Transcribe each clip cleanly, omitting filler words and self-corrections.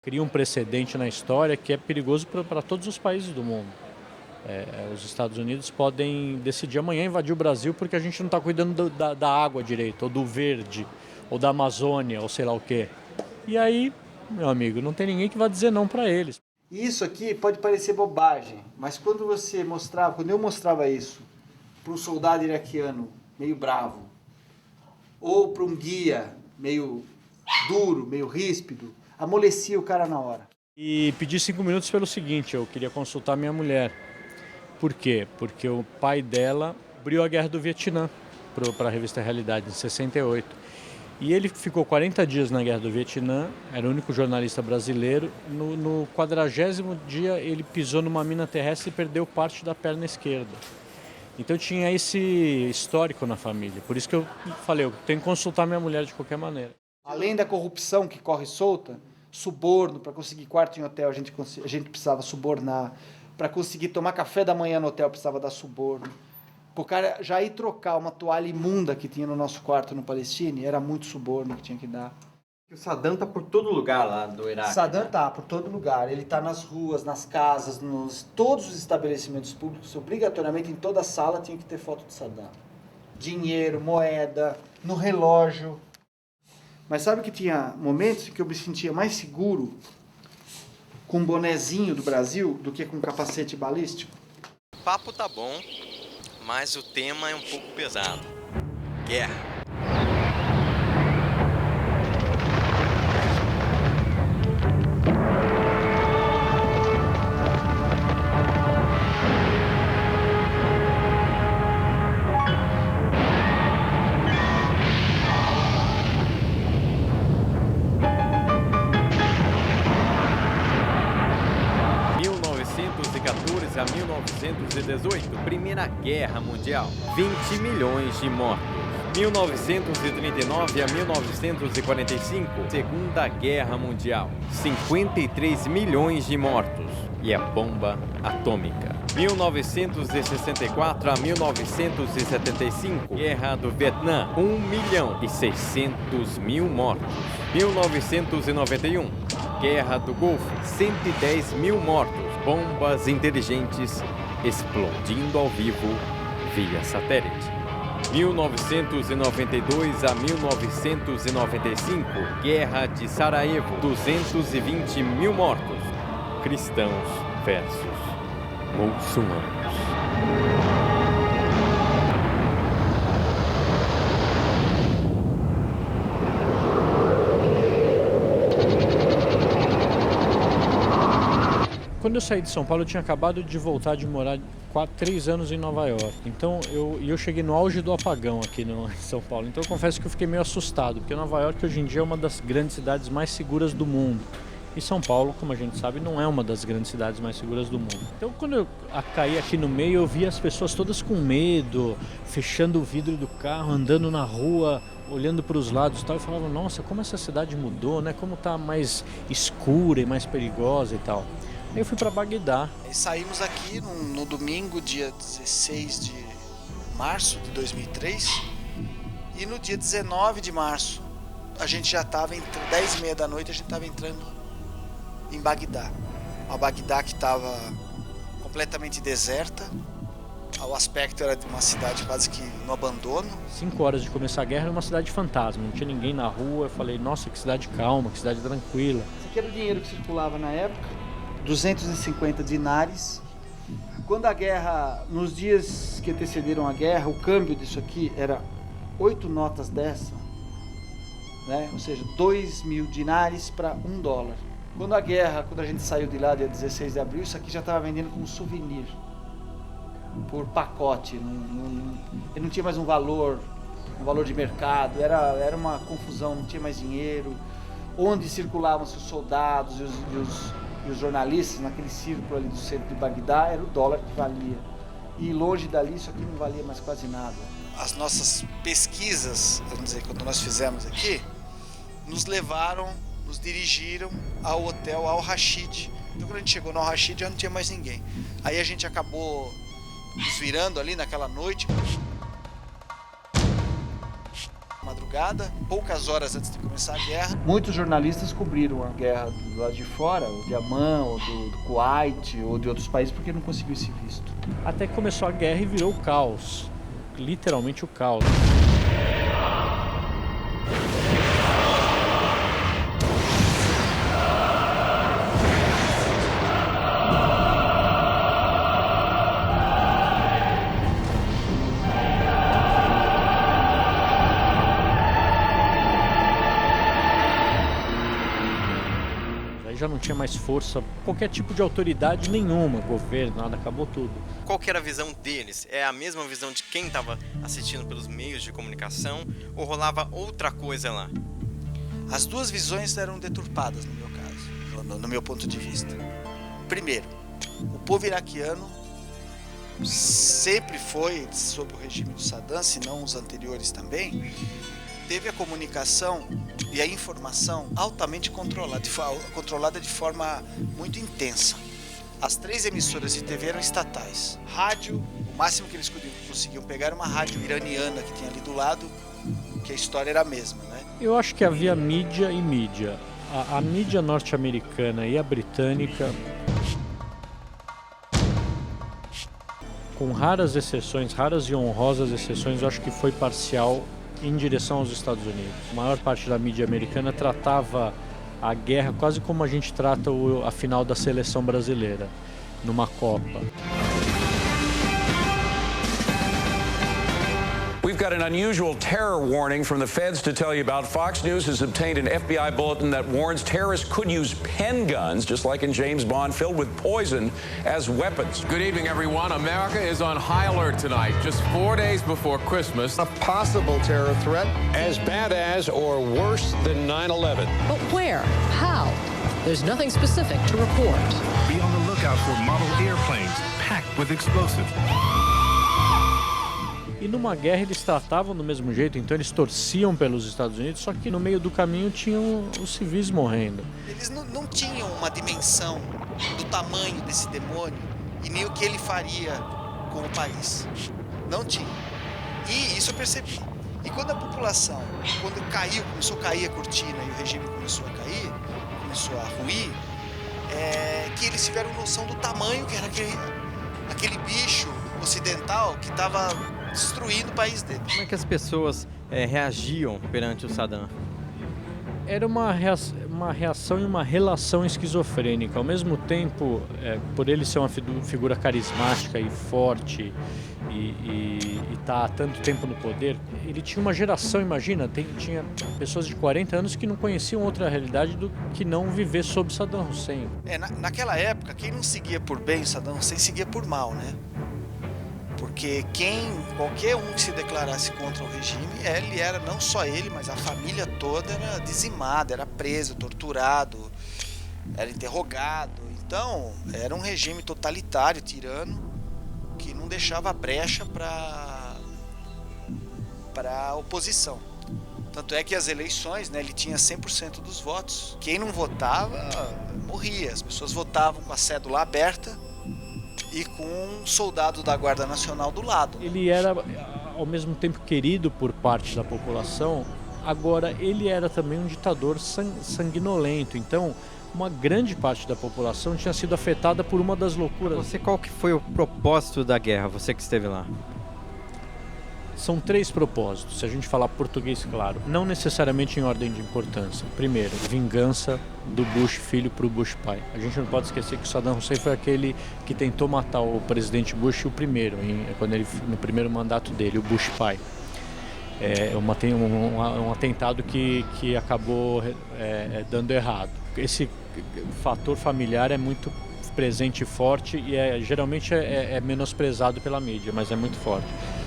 Cria um precedente na história que é perigoso para todos os países do mundo. Os Estados Unidos podem decidir amanhã invadir o Brasil porque a gente não está cuidando da água direito, ou do verde, ou da Amazônia, ou sei lá o quê. E aí, meu amigo, não tem ninguém que vá dizer não para eles. Isso aqui pode parecer bobagem, mas quando eu mostrava isso para um soldado iraquiano meio bravo, ou para um guia meio duro, meio ríspido, amolecia o cara na hora. E pedi 5 minutos pelo seguinte, eu queria consultar minha mulher. Por quê? Porque o pai dela abriu a Guerra do Vietnã para a revista Realidade, em 68. E ele ficou 40 dias na Guerra do Vietnã, era o único jornalista brasileiro. No 40º dia ele pisou numa mina terrestre e perdeu parte da perna esquerda. Então tinha esse histórico na família. Por isso que eu falei, eu tenho que consultar minha mulher de qualquer maneira. Além da corrupção que corre solta, suborno, para conseguir quarto em hotel a gente precisava subornar. Para conseguir tomar café da manhã no hotel precisava dar suborno. O cara já ir trocar uma toalha imunda que tinha no nosso quarto no Palestine, era muito suborno que tinha que dar. O Saddam tá por todo lugar lá do Iraque. Saddam tá por todo lugar. Ele tá nas ruas, nas casas, todos os estabelecimentos públicos, obrigatoriamente em toda sala tinha que ter foto de Saddam. Dinheiro, moeda, no relógio. Mas sabe que tinha momentos em que eu me sentia mais seguro com um bonezinho do Brasil do que com um capacete balístico? O papo tá bom, mas o tema é um pouco pesado. Guerra. A 1918, Primeira Guerra Mundial, 20 milhões de mortos. 1939 a 1945, Segunda Guerra Mundial, 53 milhões de mortos. E a bomba atômica. 1964 a 1975, Guerra do Vietnã, 1.600.000 mortos. 1991, Guerra do Golfo, 110 mil mortos. Bombas inteligentes explodindo ao vivo via satélite. 1992 a 1995, Guerra de Sarajevo, 220 mil mortos. Cristãos versus muçulmanos. Quando eu saí de São Paulo, eu tinha acabado de voltar de morar 3 anos em Nova York. Então eu cheguei no auge do apagão aqui em São Paulo. Então eu confesso que eu fiquei meio assustado, porque Nova York hoje em dia é uma das grandes cidades mais seguras do mundo. E São Paulo, como a gente sabe, não é uma das grandes cidades mais seguras do mundo. Então quando eu caí aqui no meio, eu vi as pessoas todas com medo, fechando o vidro do carro, andando na rua, olhando para os lados e tal. E falava, nossa, como essa cidade mudou, né? Como tá mais escura e mais perigosa e tal. Aí eu fui para Bagdá. E saímos aqui no domingo, dia 16 de março de 2003. E no dia 19 de março, a gente já estava, 10h30 da noite, a gente estava entrando em Bagdá. Uma Bagdá que estava completamente deserta. O aspecto era de uma cidade quase que no abandono. 5 horas de começar a guerra, era uma cidade fantasma. Não tinha ninguém na rua. Eu falei, nossa, que cidade calma, que cidade tranquila. Esse aqui era o dinheiro que circulava na época. 250 dinares. Quando a guerra, nos dias que antecederam a guerra, o câmbio disso aqui era 8 notas dessa, né? Ou seja, 2.000 dinares para $1. Quando a gente saiu de lá, dia 16 de abril, isso aqui já estava vendendo como souvenir, por pacote. Ele não tinha mais um valor de mercado, era uma confusão, não tinha mais dinheiro. Onde circulavam os soldados e os jornalistas, naquele círculo ali do centro de Bagdá, era o dólar que valia. E longe dali, isso aqui não valia mais quase nada. As nossas pesquisas, vamos dizer, quando nós fizemos aqui, nos dirigiram ao hotel Al-Rashid. Então quando a gente chegou no Al-Rashid, já não tinha mais ninguém. Aí a gente acabou nos virando ali naquela noite. madrugada, poucas horas antes de começar a guerra. Muitos jornalistas cobriram a guerra do lado de fora, ou de Amman, ou do Kuwait, ou de outros países, porque não conseguiu esse visto. Até que começou a guerra e virou o caos. Literalmente o caos. Já não tinha mais força, qualquer tipo de autoridade nenhuma, governo, nada, acabou tudo. Qual que era a visão deles? É a mesma visão de quem estava assistindo pelos meios de comunicação ou rolava outra coisa lá? As duas visões eram deturpadas no meu caso, no meu ponto de vista. Primeiro, o povo iraquiano sempre foi, sob o regime do Saddam, se não os anteriores também, teve a comunicação e a informação altamente controlada de forma muito intensa. As 3 emissoras de TV eram estatais. Rádio, o máximo que eles conseguiam pegar era uma rádio iraniana que tinha ali do lado, que a história era a mesma, né? Eu acho que havia mídia e mídia. A mídia norte-americana e a britânica, com raras exceções, raras e honrosas exceções, eu acho que foi parcial em direção aos Estados Unidos. A maior parte da mídia americana tratava a guerra quase como a gente trata a final da seleção brasileira, numa Copa. We've got an unusual terror warning from the feds to tell you about. Fox News has obtained an FBI bulletin that warns terrorists could use pen guns, just like in James Bond, filled with poison as weapons. Good evening, everyone. America is on high alert tonight, just 4 days before Christmas. A possible terror threat as bad as or worse than 9/11. But where? How? There's nothing specific to report. Be on the lookout for model airplanes packed with explosives. E numa guerra eles tratavam do mesmo jeito, então eles torciam pelos Estados Unidos, só que no meio do caminho tinham os civis morrendo. Eles não tinham uma dimensão do tamanho desse demônio e nem o que ele faria com o país. Não tinha. E isso eu percebi. E quando a população, começou a cair a cortina e o regime começou a cair, começou a ruir, que eles tiveram noção do tamanho que era aquele bicho ocidental que estava destruindo o país dele. Como é que as pessoas reagiam perante o Saddam? Era uma reação e uma relação esquizofrênica. Ao mesmo tempo, por ele ser uma figura carismática e forte e estar há tanto tempo no poder, ele tinha uma geração, imagina, tinha pessoas de 40 anos que não conheciam outra realidade do que não viver sob Saddam Hussein. Naquela época, quem não seguia por bem o Saddam Hussein seguia por mal, né? Porque qualquer um que se declarasse contra o regime, ele era, não só ele, mas a família toda era dizimada, era preso, torturado, era interrogado. Então, era um regime totalitário, tirano, que não deixava brecha para a oposição. Tanto é que as eleições, né, ele tinha 100% dos votos. Quem não votava, morria. As pessoas votavam com a cédula aberta e com um soldado da Guarda Nacional do lado. Ele era, ao mesmo tempo, querido por parte da população, agora ele era também um ditador sanguinolento, então uma grande parte da população tinha sido afetada por uma das loucuras. Qual que foi o propósito da guerra, você que esteve lá? São 3 propósitos, se a gente falar português claro, não necessariamente em ordem de importância. Primeiro, vingança do Bush filho para o Bush pai. A gente não pode esquecer que o Saddam Hussein foi aquele que tentou matar o presidente Bush o primeiro, no primeiro mandato dele, o Bush pai. Um atentado que acabou dando errado. Esse fator familiar é muito presente e forte e geralmente é menosprezado pela mídia, mas é muito forte.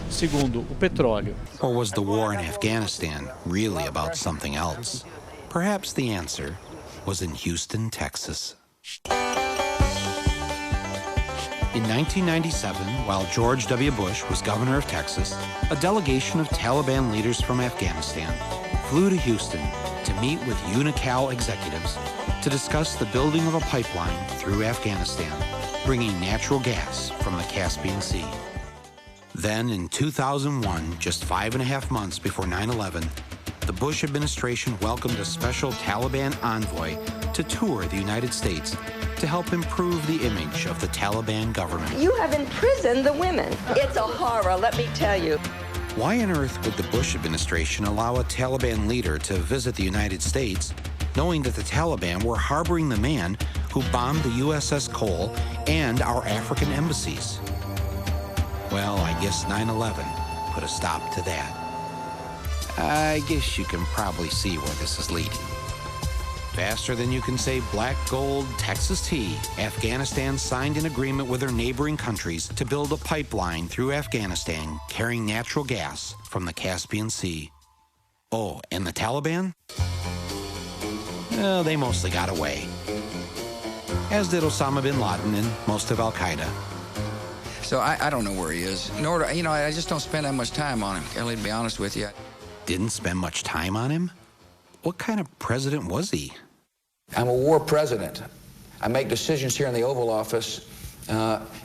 Segundo, o petróleo. Or was the war in Afghanistan really about something else? Perhaps the answer was in Houston, Texas. In 1997, while George W. Bush was governor of Texas, a delegation of Taliban leaders from Afghanistan flew to Houston to meet with Unocal executives to discuss the building of a pipeline through Afghanistan, bringing natural gas from the Caspian Sea. Then, in 2001, just 5.5 months before 9/11, the Bush administration welcomed a special Taliban envoy to tour the United States to help improve the image of the Taliban government. You have imprisoned the women. It's a horror, let me tell you. Why on earth would the Bush administration allow a Taliban leader to visit the United States, knowing that the Taliban were harboring the man who bombed the USS Cole and our African embassies? Well, I guess 9/11 put a stop to that. I guess you can probably see where this is leading. Faster than you can say black gold Texas tea, Afghanistan signed an agreement with their neighboring countries to build a pipeline through Afghanistan carrying natural gas from the Caspian Sea. Oh, and the Taliban? Well, they mostly got away. As did Osama bin Laden and most of Al-Qaeda. So I don't know where he is. Nor, I just don't spend that much time on him, Kelly, to be honest with you. Didn't spend much time on him? What kind of president was he? I'm a war president. I make decisions here in the Oval Office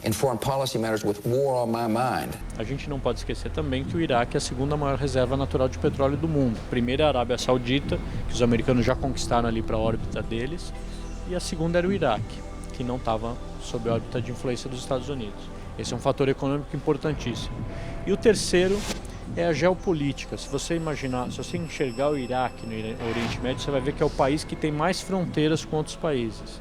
in foreign policy matters with war on my mind. A gente não pode esquecer também que o Iraque é a segunda maior reserva natural de petróleo do mundo. A primeira é a Arábia Saudita, que os americanos já conquistaram ali para a órbita deles, e a segunda era o Iraque, que não estava sob a órbita de influência dos Estados Unidos. Esse é um fator econômico importantíssimo. E o terceiro é a geopolítica. Se você imaginar, se você enxergar o Iraque no Oriente Médio, você vai ver que é o país que tem mais fronteiras com outros países.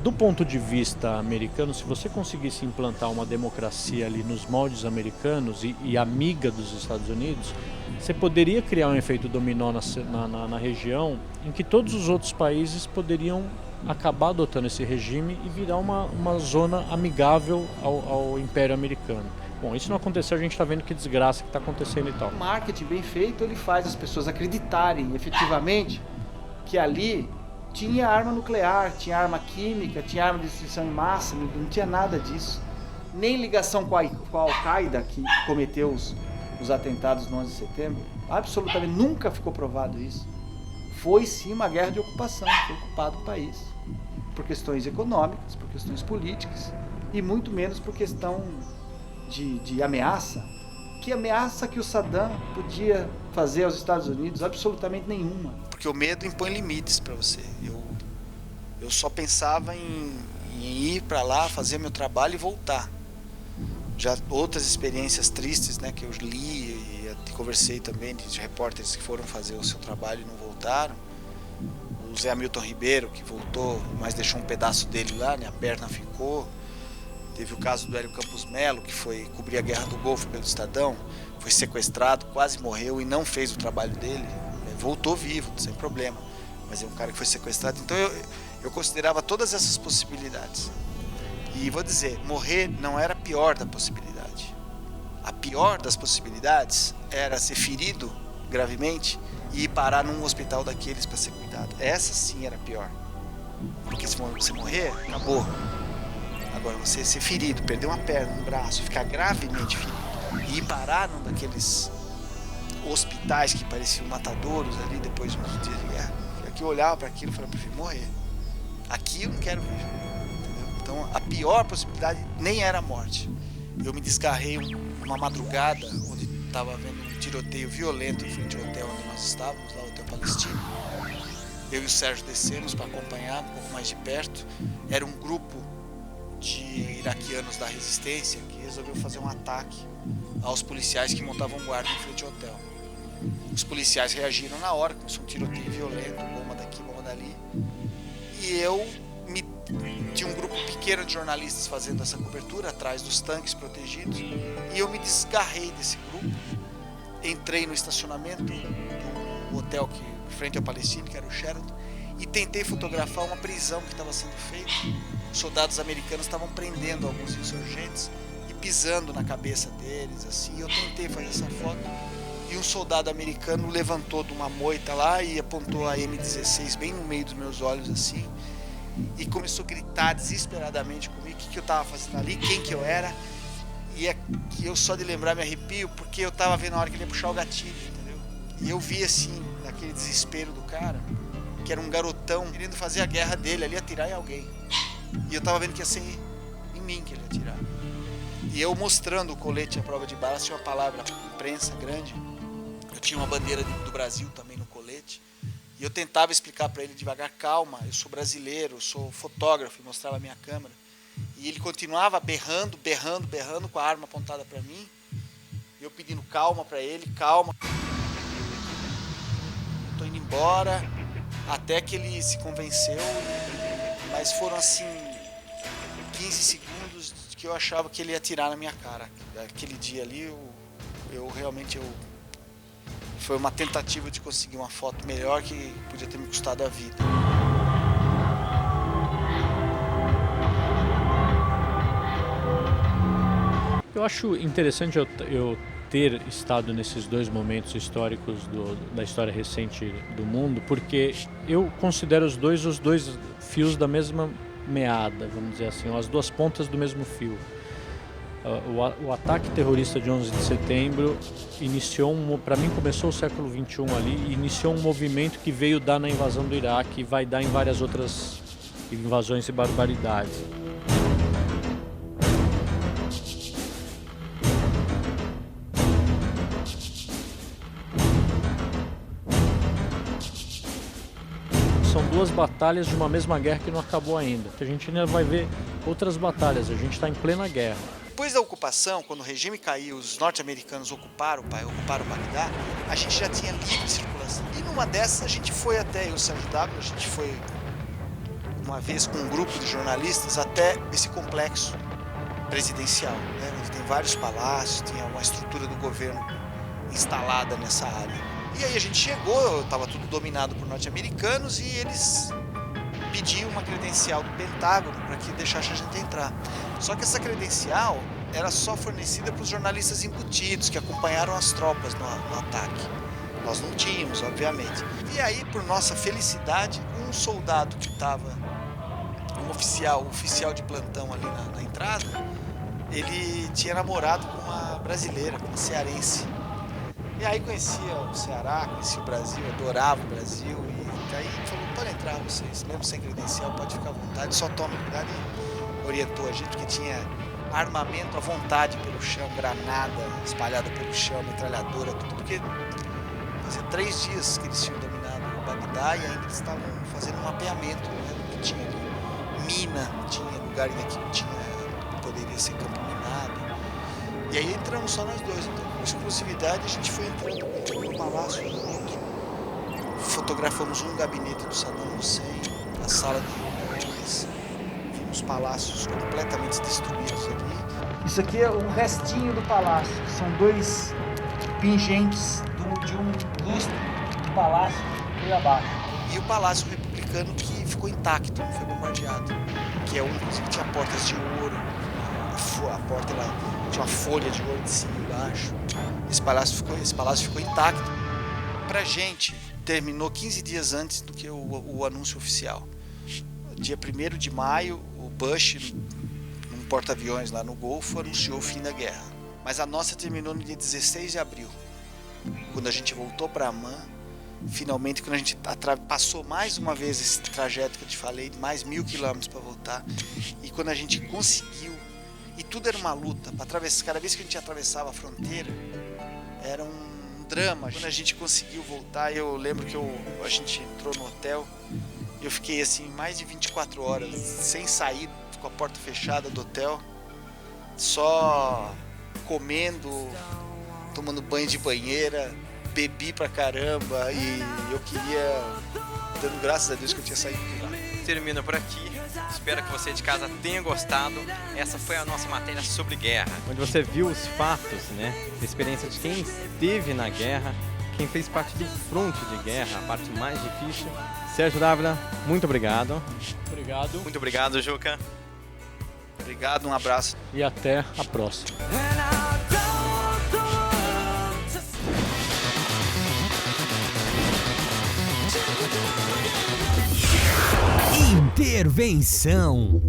Do ponto de vista americano, se você conseguisse implantar uma democracia ali nos moldes americanos e amiga dos Estados Unidos, você poderia criar um efeito dominó na região em que todos os outros países poderiam acabar adotando esse regime e virar uma zona amigável ao Império Americano. Bom, isso não aconteceu, a gente está vendo que desgraça que está acontecendo e tal. O marketing bem feito, ele faz as pessoas acreditarem efetivamente que ali tinha arma nuclear, tinha arma química, tinha arma de destruição em massa, não tinha nada disso. Nem ligação com a Al-Qaeda, que cometeu os atentados no 11 de setembro, absolutamente nunca ficou provado isso. Foi sim uma guerra de ocupação, foi ocupado o país, por questões econômicas, por questões políticas, e muito menos por questão de ameaça. Que ameaça que o Saddam podia fazer aos Estados Unidos? Absolutamente nenhuma. Porque o medo impõe limites para você. Eu só pensava em ir para lá, fazer meu trabalho e voltar. Já outras experiências tristes, né, que eu li e conversei também de repórteres que foram fazer o seu trabalho e não voltaram. O Zé Hamilton Ribeiro, que voltou, mas deixou um pedaço dele lá, né, a perna ficou. Teve o caso do Hélio Campos Melo, que foi cobrir a Guerra do Golfo pelo Estadão, foi sequestrado, quase morreu e não fez o trabalho dele. Voltou vivo, sem problema, mas é um cara que foi sequestrado. Então eu considerava todas essas possibilidades. E vou dizer, morrer não era a pior da possibilidade. A pior das possibilidades era ser ferido gravemente e ir parar num hospital daqueles para ser cuidado. Essa sim era a pior. Porque se você morrer, acabou. Agora, você ser ferido, perder uma perna, um braço, ficar gravemente ferido e ir parar num daqueles hospitais que pareciam matadouros ali depois de uns dias de guerra. Aqui eu olhava para aquilo e falava, eu prefiro morrer. Aqui eu não quero viver. Entendeu? Então, a pior possibilidade nem era a morte. Eu me desgarrei uma madrugada, onde estava havendo um tiroteio violento em frente ao hotel onde nós estávamos, lá o Hotel Palestino. Eu e o Sérgio descemos para acompanhar um pouco mais de perto. Era um grupo de iraquianos da resistência que resolveu fazer um ataque aos policiais que montavam guarda em frente ao hotel. Os policiais reagiram na hora, começou um tiroteio violento, bomba daqui, bomba dali. E tinha um grupo pequeno de jornalistas fazendo essa cobertura atrás dos tanques protegidos. E eu me desgarrei desse grupo, entrei no estacionamento do hotel que frente ao Palestino, que era o Sheraton, e tentei fotografar uma prisão que estava sendo feita. Os soldados americanos estavam prendendo alguns insurgentes e pisando na cabeça deles, assim. Eu tentei fazer essa foto e um soldado americano levantou de uma moita lá e apontou a M16 bem no meio dos meus olhos, assim, e começou a gritar desesperadamente comigo o que eu estava fazendo ali, quem que eu era. E eu só de lembrar me arrepio, porque eu estava vendo a hora que ele ia puxar o gatilho, entendeu? E eu vi assim, naquele desespero do cara, que era um garotão querendo fazer a guerra dele ali, atirar em alguém. E eu tava vendo que ia ser em mim que ele ia atirar. E eu mostrando o colete à prova de bala, tinha uma palavra imprensa grande, Eu tinha uma bandeira do Brasil também no colete. E eu tentava explicar para ele devagar, calma, eu sou brasileiro, eu sou fotógrafo, e mostrava a minha câmera. E ele continuava berrando com a arma apontada para mim. E eu pedindo calma para ele, calma. Eu tô indo embora, até que ele se convenceu. Mas foram assim 15 segundos que eu achava que ele ia atirar na minha cara. Aquele dia ali, eu realmente... Foi uma tentativa de conseguir uma foto melhor que podia ter me custado a vida. Eu acho interessante eu ter estado nesses dois momentos históricos da história recente do mundo, porque eu considero os dois fios da mesma meada, vamos dizer assim, as duas pontas do mesmo fio. O ataque terrorista de 11 de setembro para mim começou o século XXI ali, e iniciou um movimento que veio dar na invasão do Iraque e vai dar em várias outras invasões e barbaridades. São duas batalhas de uma mesma guerra que não acabou ainda. A gente ainda vai ver outras batalhas, a gente está em plena guerra. Depois da ocupação, quando o regime caiu, os norte-americanos ocuparam Bagdá, a gente já tinha livre circulação. E numa dessas a gente foi até o Sérgio W, a gente foi uma vez com um grupo de jornalistas até esse complexo presidencial, né, onde tem vários palácios, tinha uma estrutura do governo instalada nessa área. E aí a gente chegou, estava tudo dominado por norte-americanos e eles pediam uma credencial do Pentágono para que deixasse a gente entrar. Só que essa credencial era só fornecida para os jornalistas embutidos que acompanharam as tropas no ataque. Nós não tínhamos, obviamente. E aí, por nossa felicidade, um soldado que estava, um oficial de plantão ali na entrada, ele tinha namorado com uma brasileira, uma cearense. E aí conhecia o Ceará, conhecia o Brasil, adorava o Brasil. E aí falou, pode entrar vocês, mesmo sem credencial, pode ficar à vontade, só tome cuidado. E orientou a gente, porque tinha armamento à vontade pelo chão, granada espalhada pelo chão, metralhadora, tudo, porque fazia 3 dias que eles tinham dominado o Bagdá e ainda eles estavam fazendo um mapeamento, né, do que tinha ali. Mina, tinha lugar que poderia ser campo minado. E aí entramos só nós dois, então com exclusividade a gente foi entrando com um palácio no outro. Fotografamos um gabinete do Saddam Hussein, a sala de reuniões, vimos palácios completamente destruídos ali. Isso aqui é um restinho do palácio, que são 2 pingentes de um lustre do palácio que foi abaixo. E o palácio republicano que ficou intacto, não foi bombardeado, que é um, inclusive tinha portas de ouro, a porta tinha uma folha de ouro de cima e embaixo. Esse palácio ficou intacto. Pra gente, terminou 15 dias antes do que o anúncio oficial. Dia 1º de maio, o Bush, num porta-aviões lá no Golfo, anunciou o fim da guerra. Mas a nossa terminou no dia 16 de abril, quando a gente voltou para Amman. Finalmente, quando a gente passou mais uma vez esse trajeto que eu te falei, mais 1000 quilômetros para voltar, e quando a gente conseguiu, e tudo era uma luta, para atravessar, cada vez que a gente atravessava a fronteira, era um drama. Quando a gente conseguiu voltar, eu lembro que a gente entrou no hotel, eu fiquei assim mais de 24 horas, sem sair, com a porta fechada do hotel, só comendo, tomando banho de banheira, bebi pra caramba e eu queria, dando graças a Deus que eu tinha saído de lá. Termina por aqui, espero que você de casa tenha gostado. Essa foi a nossa matéria sobre guerra, onde você viu os fatos, né, a experiência de quem esteve na guerra, quem fez parte do fronte de guerra, a parte mais difícil. Sérgio Dávila, muito obrigado. Obrigado. Muito obrigado, Juca. Obrigado, um abraço. E até a próxima. Intervenção.